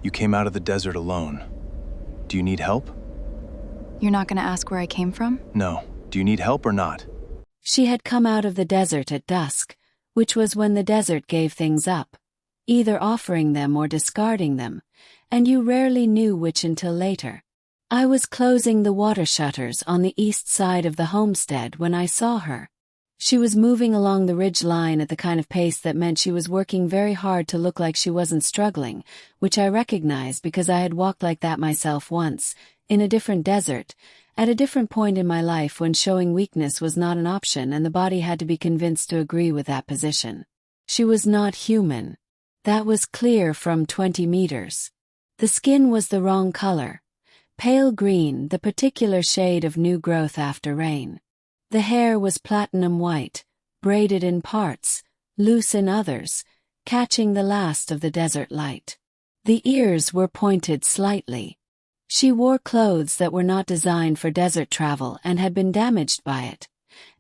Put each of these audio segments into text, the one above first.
You came out of the desert alone. Do you need help? You're not gonna ask where I came from? No. Do you need help or not? She had come out of the desert at dusk, which was when the desert gave things up, either offering them or discarding them, and you rarely knew which until later. I was closing the water shutters on the east side of the homestead when I saw her. She was moving along the ridge line at the kind of pace that meant she was working very hard to look like she wasn't struggling, which I recognized because I had walked like that myself once, in a different desert, at a different point in my life when showing weakness was not an option and the body had to be convinced to agree with that position. She was not human. That was clear from 20 meters. The skin was the wrong color. Pale green, the particular shade of new growth after rain. The hair was platinum white, braided in parts, loose in others, catching the last of the desert light. The ears were pointed slightly. She wore clothes that were not designed for desert travel and had been damaged by it,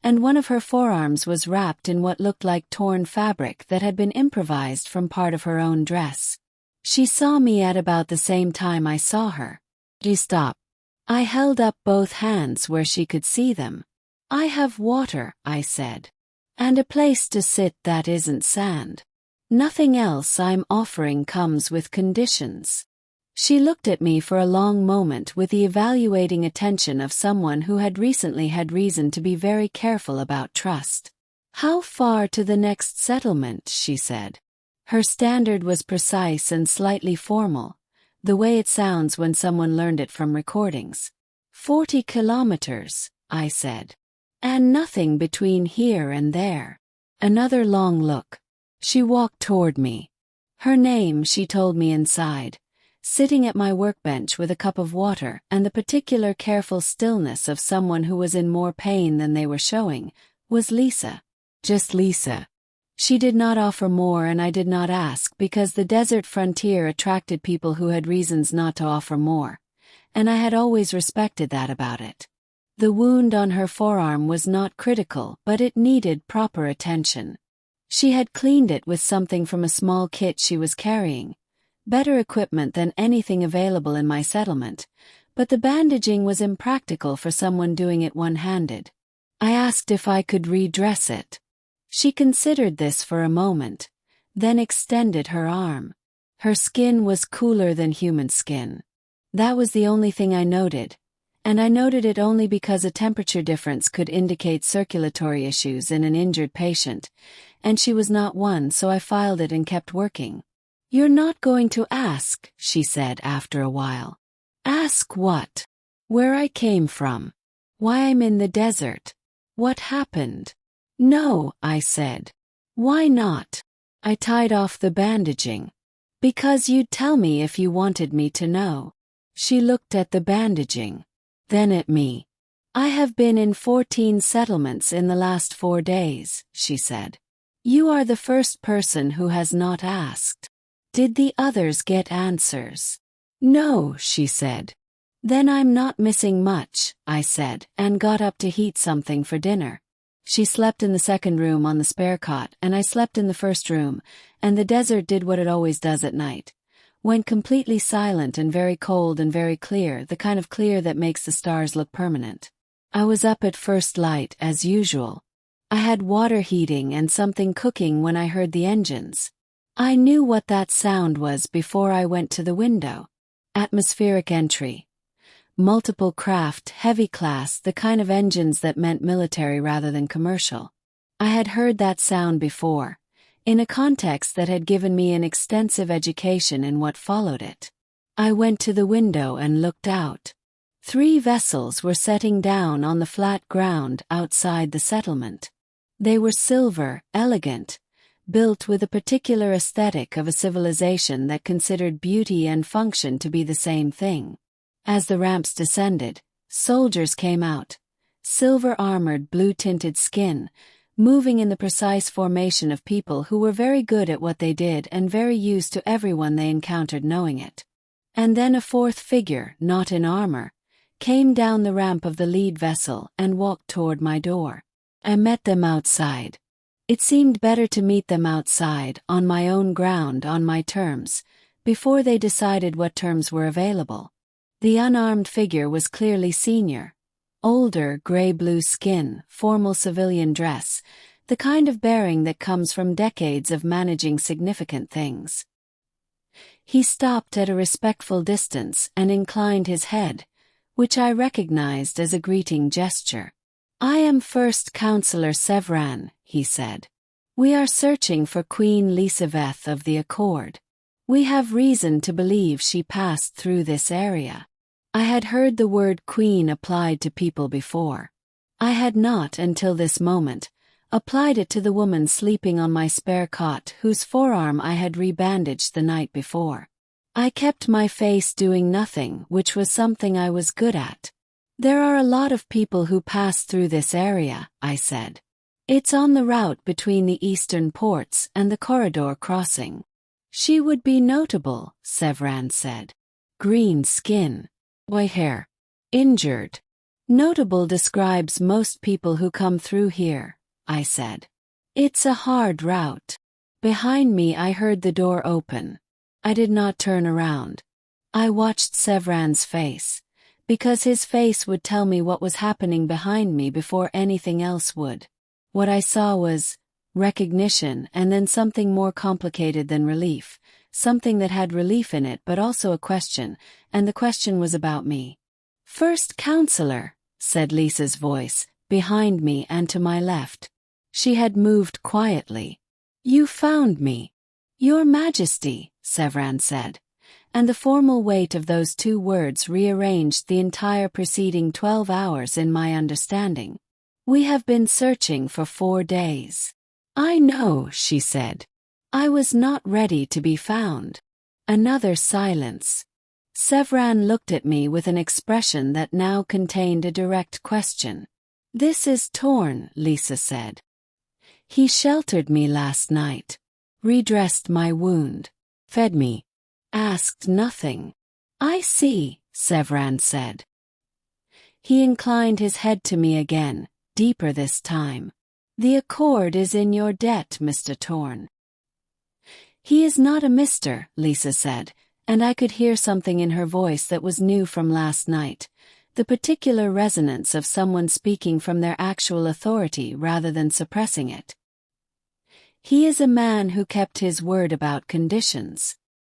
and one of her forearms was wrapped in what looked like torn fabric that had been improvised from part of her own dress. She saw me at about the same time I saw her. She stopped. I held up both hands where she could see them. I have water, I said. And a place to sit that isn't sand. Nothing else I'm offering comes with conditions. She looked at me for a long moment with the evaluating attention of someone who had recently had reason to be very careful about trust. How far to the next settlement, she said. Her standard was precise and slightly formal, the way it sounds when someone learned it from recordings. 40 kilometers, I said. And nothing between here and there. Another long look. She walked toward me. Her name, she told me inside, sitting at my workbench with a cup of water and the particular careful stillness of someone who was in more pain than they were showing, was Lisa. Just Lisa. She did not offer more and I did not ask because the desert frontier attracted people who had reasons not to offer more, and I had always respected that about it. The wound on her forearm was not critical, but it needed proper attention. She had cleaned it with something from a small kit she was carrying, better equipment than anything available in my settlement, but the bandaging was impractical for someone doing it one-handed. I asked if I could redress it. She considered this for a moment, then extended her arm. Her skin was cooler than human skin. That was the only thing I noted, and I noted it only because a temperature difference could indicate circulatory issues in an injured patient, and she was not one, so I filed it and kept working. "You're not going to ask," she said after a while. "Ask what? Where I came from? Why I'm in the desert? What happened?" "No," I said. "Why not?" I tied off the bandaging. "Because you'd tell me if you wanted me to know." She looked at the bandaging, then at me. "I have been in 14 settlements in the last 4 days," she said. "You are the first person who has not asked. Did the others get answers?" "No," she said. "Then I'm not missing much," I said, and got up to heat something for dinner. She slept in the second room on the spare cot and I slept in the first room, and the desert did what it always does at night. Went completely silent and very cold and very clear, the kind of clear that makes the stars look permanent. I was up at first light as usual. I had water heating and something cooking when I heard the engines. I knew what that sound was before I went to the window. Atmospheric entry. Multiple craft, heavy class, the kind of engines that meant military rather than commercial. I had heard that sound before, in a context that had given me an extensive education in what followed it. I went to the window and looked out. 3 vessels were setting down on the flat ground outside the settlement. They were silver, elegant, built with a particular aesthetic of a civilization that considered beauty and function to be the same thing. As the ramps descended, soldiers came out, silver-armored, blue-tinted skin, moving in the precise formation of people who were very good at what they did and very used to everyone they encountered knowing it. And then a 4th figure, not in armor, came down the ramp of the lead vessel and walked toward my door. I met them outside. It seemed better to meet them outside, on my own ground, on my terms, before they decided what terms were available. The unarmed figure was clearly senior. Older, gray-blue skin, formal civilian dress, the kind of bearing that comes from decades of managing significant things. He stopped at a respectful distance and inclined his head, which I recognized as a greeting gesture. "I am First Counselor Sevran," he said. "We are searching for Queen Lisaveth of the Accord. We have reason to believe she passed through this area." I had heard the word queen applied to people before. I had not, until this moment, applied it to the woman sleeping on my spare cot whose forearm I had rebandaged the night before. I kept my face doing nothing, which was something I was good at. "There are a lot of people who pass through this area," I said. "It's on the route between the eastern ports and the corridor crossing." "She would be notable," Sevran said. "Green skin. White hair. Injured." "Notable describes most people who come through here," I said. "It's a hard route." Behind me I heard the door open. I did not turn around. I watched Sevran's face, because his face would tell me what was happening behind me before anything else would. What I saw was recognition and then something more complicated than relief, something that had relief in it but also a question, and the question was about me. "First Counselor," said Lisa's voice, behind me and to my left. She had moved quietly. "You found me." "Your Majesty," Sevran said, and the formal weight of those two words rearranged the entire preceding 12 hours in my understanding. "We have been searching for 4 days." "I know," she said. "I was not ready to be found." Another silence. Sevran looked at me with an expression that now contained a direct question. "This is Torn," Lisa said. "He sheltered me last night, redressed my wound, fed me, asked nothing." "I see," Sevran said. He inclined his head to me again, deeper this time. "The Accord is in your debt, Mr. Torn." "He is not a Mr.," Lisa said, and I could hear something in her voice that was new from last night, the particular resonance of someone speaking from their actual authority rather than suppressing it. "He is a man who kept his word about conditions."